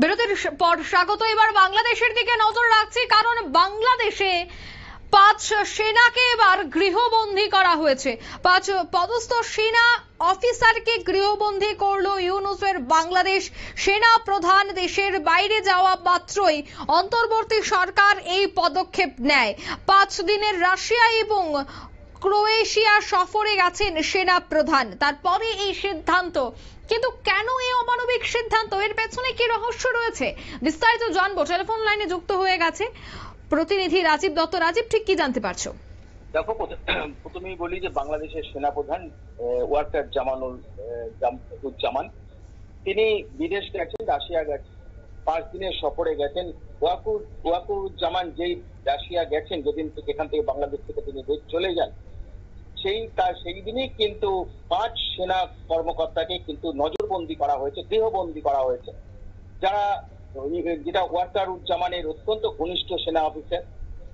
বিরতির পর স্বাগত। এবার বাংলাদেশের দিকে নজর রাখছি, কারণ বাংলাদেশে 5 সেনাকে এবার গৃহবন্দী করা হয়েছে। 5 পদস্থ সেনা অফিসারকে গৃহবন্দী করলো ইউনূসের বাংলাদেশ সেনা প্রধান। দেশের বাইরে যাওয়া মাত্রই অন্তর্বর্তী সরকার এই পদক্ষেপ নেয়। 5 দিনের রাশিয়া এবং ক্রোয়েশিয়া সফরে গেছেন সেনা প্রধান, তারপরে এই সিদ্ধান্ত। কিন্তু কেন এই অমানবিক সিদ্ধান্ত, এর পেছনে কি রহস্য রয়েছে, বিস্তারিত জানবো। টেলিফোন লাইনে যুক্ত হয়ে গেছে প্রতিনিধি রাজীব দত্ত। রাজীব, ঠিক কি জানতে পারছো? দেখো, প্রথমেই বলি যে বাংলাদেশের সেনাপ্রধান ওয়াকার জামান তিনি বিদেশ গেছেন, রাশিয়া গেছেন, 5 দিনের সফরে গেছেন। ওয়াকুরুজ্জামান যেই রাশিয়া গেছেন, যেদিন থেকে এখান থেকে বাংলাদেশ থেকে তিনি চলে যান, সেই দিনই কিন্তু 5 সেনা কর্মকর্তাকে কিন্তু নজরবন্দি করা হয়েছে, গৃহবন্দী করা হয়েছে, যেটা ওয়াকারুজ্জামানের অত্যন্ত ঘনিষ্ঠ সেনা অফিসার,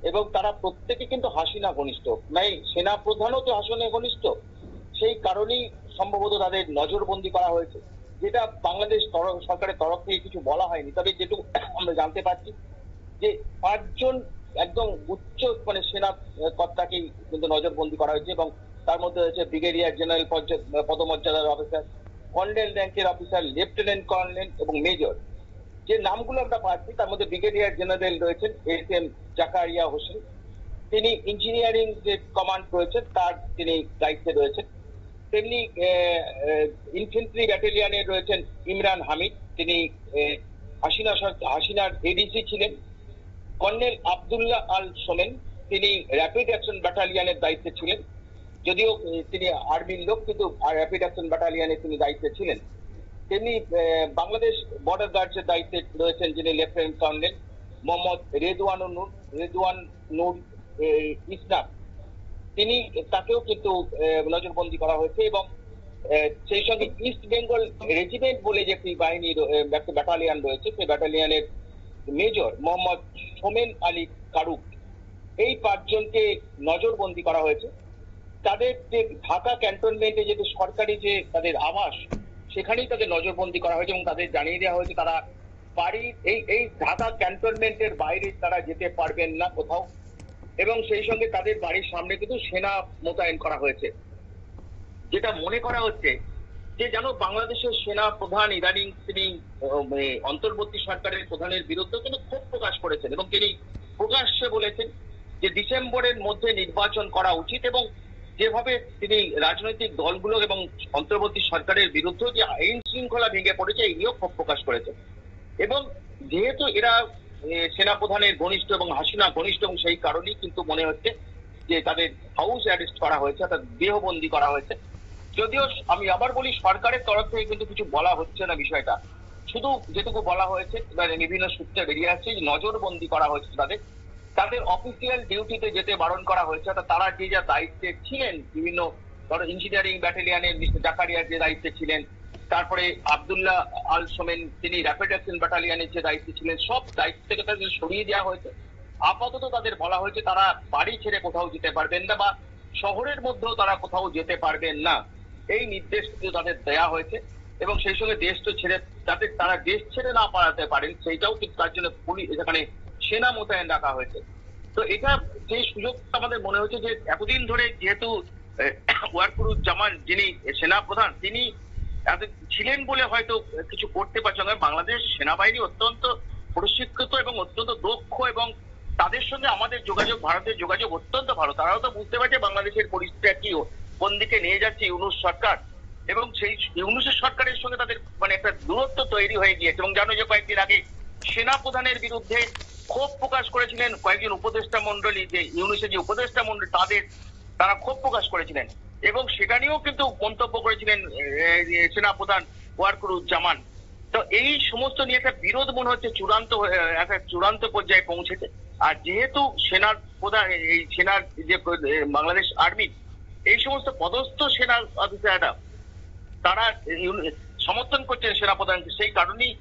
এবং তারা প্রত্যেকে কিন্তু হাসিনা ঘনিষ্ঠ। সেনা প্রধানও তো হাসিনা ঘনিষ্ঠ, সেই কারণেই সম্ভবত তাদের নজরবন্দি করা হয়েছে, যেটা বাংলাদেশ সরকারের তরফ থেকে কিছু বলা হয়নি। তবে যেটুকু আমরা জানতে পারছি যে 5 জন একদম উচ্চ সেনা কর্তাকেই কিন্তু নজরবন্দি করা হয়েছে, এবং তার মধ্যে রয়েছে ব্রিগেডিয়ার জেনারেল পদমর্যাদার অফিসার, কর্নেল র্যাঙ্কের অফিসার, লেফটেন্যান্ট কর্নেল এবং মেজর। যে নামগুলো আমরা পাচ্ছি তার মধ্যে ব্রিগেডিয়ার জেনারেল রয়েছেন এস.এম. জাকারিয়া হোসেন, তিনি ইঞ্জিনিয়ারিং যে কমান্ড রয়েছেন তার তিনি দায়িত্বে রয়েছেন। তেমনি ইনফেন্ট্রি ব্যাটালিয়নের রয়েছেন ইমরান হামিদ, তিনি হাসিনার এডিসি ছিলেন। কর্নেল আব্দুল্লাহ আল সোমেন, তিনি র্যাপিড অ্যাকশন ব্যাটালিয়নের দায়িত্বে ছিলেন, যদিও তিনি আর্মির লোক, কিন্তু র্যাপিড অ্যাকশন ব্যাটালিয়নে তিনি দায়িত্বে ছিলেন। তেমনি বাংলাদেশ বর্ডার গার্ডসের দায়িত্বে রয়েছেন যিনি লেফটেন্যান্ট কর্নেল মোহাম্মদ রেদওয়ান নূর ইসলাম, তাকেও কিন্তু নজরবন্দি করা হয়েছে। এবং সেই সঙ্গে ইস্ট বেঙ্গল রেজিমেন্ট বলে যে একটি বাহিনীর একটা ব্যাটালিয়ন রয়েছে, সেই ব্যাটালিয়নের মেজর মোহাম্মদ সোমেন আলী কারুক, এই 5 জনকে নজরবন্দি করা হয়েছে। তাদের যে ঢাকা ক্যান্টনমেন্টে যেটি সরকারি যে তাদের আবাস, সেখানেই তাদের নজরবন্দি করা হয়েছে, এবং তাদের জানিয়ে দেওয়া হয়েছে তারা এই ঢাকা ক্যান্টনমেন্টের বাইরে তারা যেতে পারবেন না কোথাও, এবং সেই সঙ্গে তাদের বাড়ির সামনে কিন্তু সেনা মোতায়েন করা হয়েছে। যেটা মনে করা হচ্ছে যে জানো, বাংলাদেশের সেনা প্রধান ইদানিং তিনি অন্তর্বর্তী সরকারের প্রধানের বিরুদ্ধে কিন্তু ক্ষোভ প্রকাশ করেছেন, এবং তিনি প্রকাশ্যে বলেছেন যে ডিসেম্বরের মধ্যে নির্বাচন করা উচিত, এবং যেভাবে তিনি রাজনৈতিক দলগুলো এবং অন্তর্বর্তী সরকারের বিরুদ্ধে যে আইন শৃঙ্খলা ভেঙে পড়েছে, এই নিয়েও ক্ষোভ প্রকাশ করেছেন। এবং যেহেতু এরা সেনা প্রধানের ঘনিষ্ঠ এবং হাসিনা ঘনিষ্ঠ, এবং সেই কারণেই কিন্তু মনে হচ্ছে যে তাদের হাউস অ্যারেস্ট করা হয়েছে, অর্থাৎ দেহবন্দি করা হয়েছে। যদিও আমি আবার বলি, সরকারের তরফ থেকে কিন্তু কিছু বলা হচ্ছে না বিষয়টা, শুধু যেটুকু বলা হয়েছে বিভিন্ন সূত্রে বেরিয়ে আসছে যে নজরবন্দি করা হয়েছে, তাদের অফিসিয়াল ডিউটিতে যেতে বারণ করা হয়েছে, অর্থাৎ তারা যে যা দায়িত্বে ছিলেন, বিভিন্ন ইঞ্জিনিয়ারিং ব্যাটালিয়নের মিস্টার জাকারিয়ার যে দায়িত্বে ছিলেন, তারপরে আব্দুল্লাহ আল সোমেন তিনি র্যাপিড অ্যাকশন ব্যাটালিয়নের যে দায়িত্বে ছিলেন, সব দায়িত্ব থেকে তাদের সরিয়ে দেওয়া হয়েছে। আপাতত তাদের বলা হয়েছে তারা বাড়ি ছেড়ে কোথাও যেতে পারবেন না, বা শহরের মধ্যেও তারা কোথাও যেতে পারবেন না, এই নির্দেশ কিন্তু তাদের দেওয়া হয়েছে। এবং সেই সঙ্গে দেশ তো ছেড়ে, যাতে তারা দেশ ছেড়ে না পালাতে পারেন, সেইটাও কিন্তু তার জন্য পুলিশ এখানে সেনা মোতায়েন রাখা হয়েছে। তো এটা যে সুযোগটা আমাদের মনে হচ্ছে যে এতদিন ধরে যেহেতু ওয়াকারুজ্জামান যিনি সেনা প্রধান তিনি ছিলেন বলে হয়তো কিছু করতে পারছেন না। বাংলাদেশ সেনাবাহিনী অত্যন্ত প্রশিক্ষিত এবং অত্যন্ত দক্ষ, এবং তাদের সঙ্গে আমাদের যোগাযোগ, ভারতের যোগাযোগ অত্যন্ত ভালো। তারাও তো বুঝতে পারছে বাংলাদেশের পরিস্থিতি কি, কোন দিকে নিয়ে যাচ্ছে ইউনূস সরকার, এবং সেই ইউনূসের সরকারের সঙ্গে তাদের একটা দূরত্ব তৈরি হয়ে গিয়েছে। এবং জানো যে কয়েকদিন আগে সেনা প্রধানের বিরুদ্ধে ক্ষোভ প্রকাশ করেছিলেন কয়েকজন উপদেষ্টা মন্ডলী, যে ইউনূসের যে উপদেষ্টা মন্ডলী তারা ক্ষোভ প্রকাশ করেছিলেন, এবং সেটা নিয়েও কিন্তু মন্তব্য করেছিলেন সেনা প্রধান ওয়াকারুজ্জামান। তো এই সমস্ত নিয়ে একটা বিরোধ মনে হচ্ছে একটা চূড়ান্ত পর্যায়ে পৌঁছেছে। আর যেহেতু সেনার প্রধান, এই সেনার যে বাংলাদেশ আর্মি, এই সমস্ত পদস্থ সেনা অফিসাররা তারা সমর্থন করছেন সেনা প্রধানকে, সেই কারণেই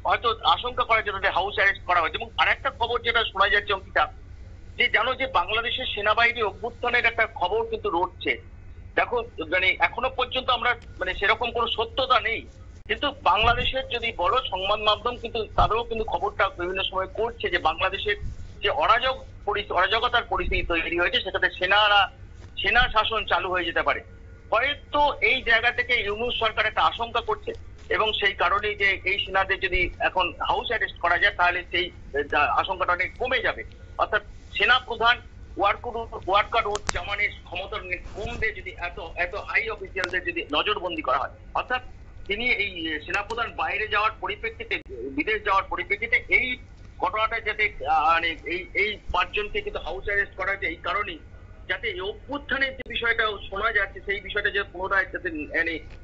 হয়তো আশঙ্কা করা যায় তাদের হাউস অ্যারেস্ট করা হয়েছে। এবং আরেকটা খবর যেটা শোনা যাচ্ছে অঙ্কিতা, যে জানো যে বাংলাদেশের সেনাবাহিনী অভ্যুত্থানের একটা খবর কিন্তু রটছে। দেখো, এখনো পর্যন্ত আমরা সেরকম কোনো সত্যতা নেই, কিন্তু বাংলাদেশের যদি বড় সংবাদ মাধ্যম কিন্তু তাদেরও কিন্তু খবরটা বিভিন্ন সময় করছে যে বাংলাদেশের যে অরাজকতার পরিস্থিতি তৈরি হয়েছে সেটাতে সেনা শাসন চালু হয়ে যেতে পারে। হয়তো এই জায়গা থেকে ইউনূস সরকার একটা আশঙ্কা করছে এবং সেই কারণেই যে এই সেনাদের যদি এখন হাউস অ্যারেস্ট করা যায় তাহলে সেই আশঙ্কাটা অনেক কমে যাবে। অর্থাৎ সেনা প্রধান ওয়াকারুজ্জামানের ক্ষমতা কমবে যদি এত হাই অফিসিয়ালদের যদি নজরবন্দি করা হয়। অর্থাৎ তিনি এই সেনাপ্রধান বাইরে যাওয়ার পরিপ্রেক্ষিতে, বিদেশ যাওয়ার পরিপ্রেক্ষিতে এই ঘটনাটা যাতে মানে এই পাঁচজনকে কিন্তু হাউস অ্যারেস্ট করা হয়েছে এই কারণেই, যাতে এই অভ্যুত্থানের যে বিষয়টা শোনা যাচ্ছে সেই বিষয়টা যে পুনরায় যাতে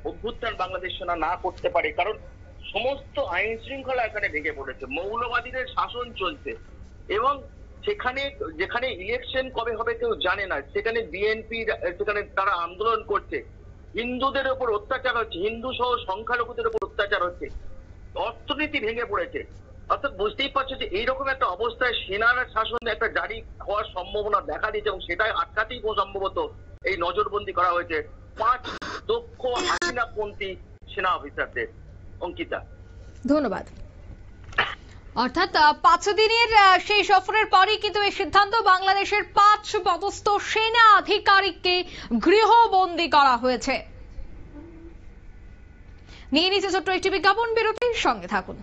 অভ্যুত্থান বাংলাদেশ সেনা না করতে পারে। কারণ সমস্ত আইন শৃঙ্খলা এখানে ভেঙে পড়েছে, মৌলবাদীদের শাসন চলছে এবং যেখানে ইলেকশন কবে হবে কেউ জানে না, সেখানে বিএনপি সেখানে তারা আন্দোলন করছে, হিন্দুদের উপর অত্যাচার হচ্ছে, হিন্দু সহ সংখ্যালঘুদের উপর অত্যাচার হচ্ছে, অর্থনীতি ভেঙে পড়েছে। অর্থাৎ বুঝতেই পারছো যে এইরকম একটা অবস্থায় সেনার শাসন একটা জারি হওয়ার সম্ভাবনা দেখা দিয়েছে এবং সেটাই আটকাতেই সম্ভবত এই নজরবন্দি করা হয়েছে 5 দক্ষ হাসিনাপন্থী সেনা অফিসারদের। অঙ্কিতা, ধন্যবাদ। অর্থাৎ 5 দিনের সেই সফরের পরই কিন্তু এই সিদ্ধান্ত, বাংলাদেশের 5 পদস্থ সেনা আধিকারিককে গৃহবন্দী করা হয়েছে। নিয়ে নিচ্ছে ছোট্ট একটি বিজ্ঞাপন বিরতির সঙ্গে থাকুন।